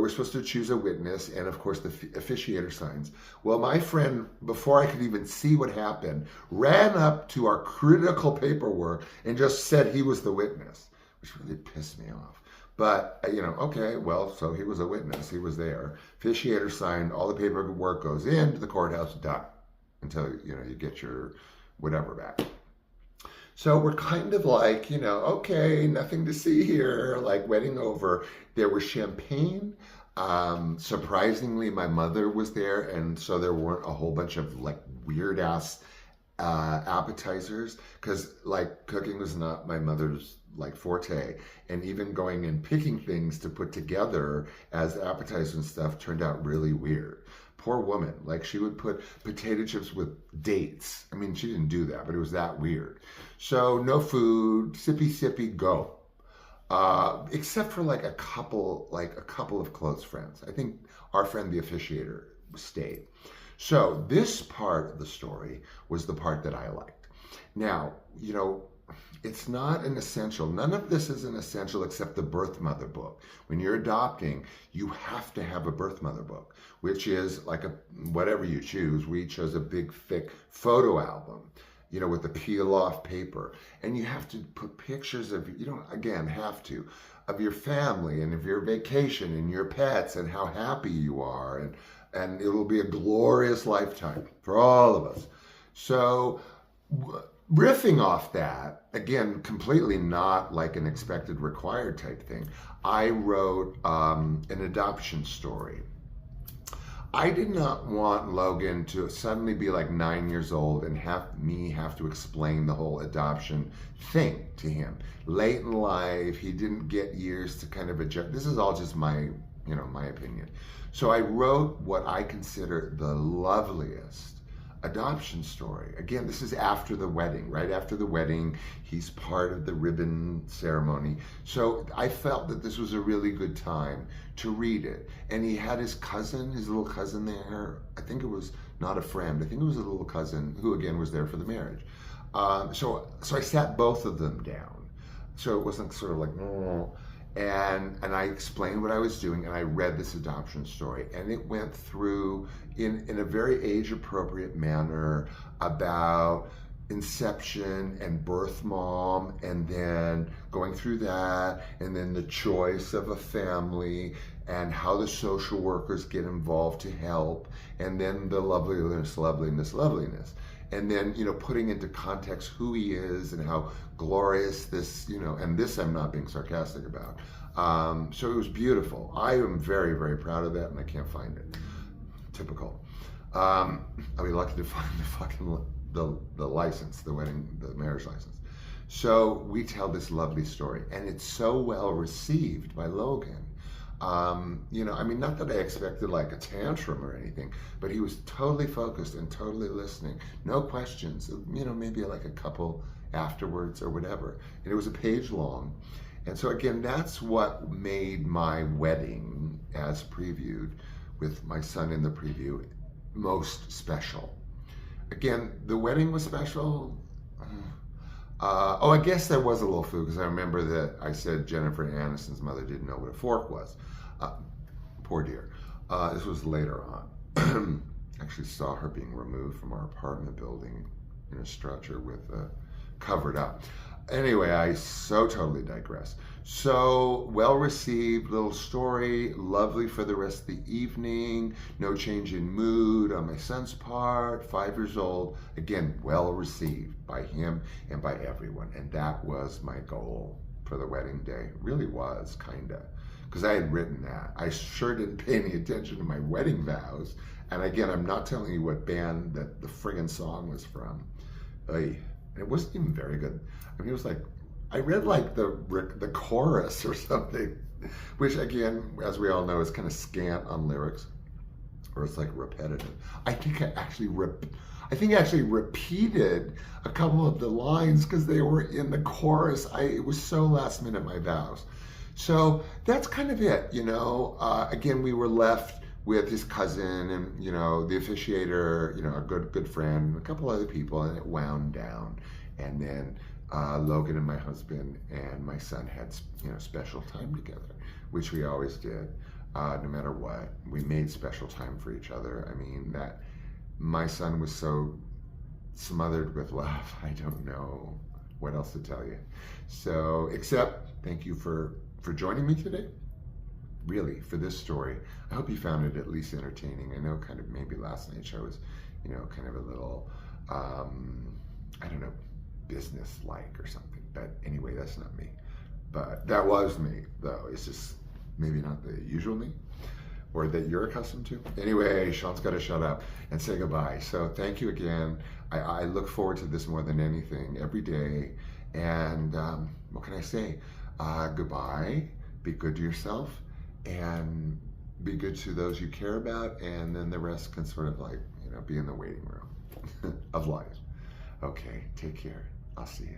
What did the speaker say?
we're supposed to choose a witness, and of course the officiator signs. Well, my friend, before I could even see what happened, ran up to our critical paperwork and just said he was the witness, which really pissed me off. But, okay, well, so he was a witness. He was there. Officiator signed, all the paperwork goes into the courthouse, done, until, you get your whatever back. So we're kind of like, okay, nothing to see here, like wedding over. There was champagne. Surprisingly, my mother was there, and so there weren't a whole bunch of like weird ass appetizers, because like cooking was not my mother's like forte, and even going and picking things to put together as appetizers and stuff turned out really weird. Poor woman, like she would put potato chips with dates. I mean, she didn't do that, but it was that weird. So no food, sippy, go. Except for like a couple of close friends. I think our friend, the officiator, stayed. So this part of the story was the part that I liked. Now, it's not an essential. None of this is an essential except the birth mother book. When you're adopting, you have to have a birth mother book, which is like whatever you choose. We chose a big, thick photo album, with the peel off paper. And you have to put pictures of, of your family and of your vacation and your pets and how happy you are. And it will be a glorious lifetime for all of us. So riffing off that, again, completely not like an expected required type thing, I wrote an adoption story. I did not want Logan to suddenly be like 9 years old and have to explain the whole adoption thing to him. Late in life, he didn't get years to kind of adjust. This is all just my opinion. So I wrote what I consider the loveliest adoption story. Again, this is after the wedding, right after the wedding. He's part of the ribbon ceremony. So I felt that this was a really good time to read it. And he had his little cousin there. I think it was not a friend. I think it was a little cousin who again was there for the marriage. So I sat both of them down. So it wasn't sort of like, oh. And I explained what I was doing, and I read this adoption story, and it went through in a very age-appropriate manner about inception and birth mom, and then going through that, and then the choice of a family, and how the social workers get involved to help, and then the loveliness. And then, putting into context who he is and how glorious this, and this I'm not being sarcastic about. So it was beautiful. I am very, very proud of that, and I can't find it. Typical. I'll be lucky to find the license, the marriage license. So we tell this lovely story, and it's so well received by Logan. Not that I expected like a tantrum or anything, but he was totally focused and totally listening. No questions, maybe like a couple afterwards or whatever. And it was a page long. And so again, that's what made my wedding, as previewed with my son in the preview, most special. Again, the wedding was special. I guess there was a little food, because I remember that I said Jennifer Aniston's mother didn't know what a fork was. Poor dear. This was later on. Actually saw her being removed from our apartment building in a stretcher with covered up. Anyway, I so totally digress. So well received little story, lovely for the rest of the evening. No change in mood on my son's part, 5 years old. Again, well received by him and by everyone. And that was my goal for the wedding day. It really was, kinda. Because I had written that. I sure didn't pay any attention to my wedding vows. And again, I'm not telling you what band that the friggin' song was from. It wasn't even very good. I mean, it was like, I read like the chorus or something, which again, as we all know, is kind of scant on lyrics, or it's like repetitive. I think I actually repeated a couple of the lines because they were in the chorus. It was so last minute, my vows. So that's kind of it, Again, we were left with his cousin and, the officiator, a good friend, and a couple other people, and it wound down. And then Logan and my husband and my son had, special time together, which we always did. no matter what. We made special time for each other. I mean, that my son was so smothered with love. I don't know what else to tell you. So, except thank you for joining me today. Really, for this story. I hope you found it at least entertaining. I know kind of maybe last night's show was, kind of a little, I don't know, business-like or something. But anyway, that's not me. But that was me, though. It's just maybe not the usual me or that you're accustomed to. Anyway, Sean's got to shut up and say goodbye. So thank you again. I look forward to this more than anything every day. And what can I say? Goodbye. Be good to yourself and be good to those you care about. And then the rest can sort of be in the waiting room of life. Okay, take care. I'll see you.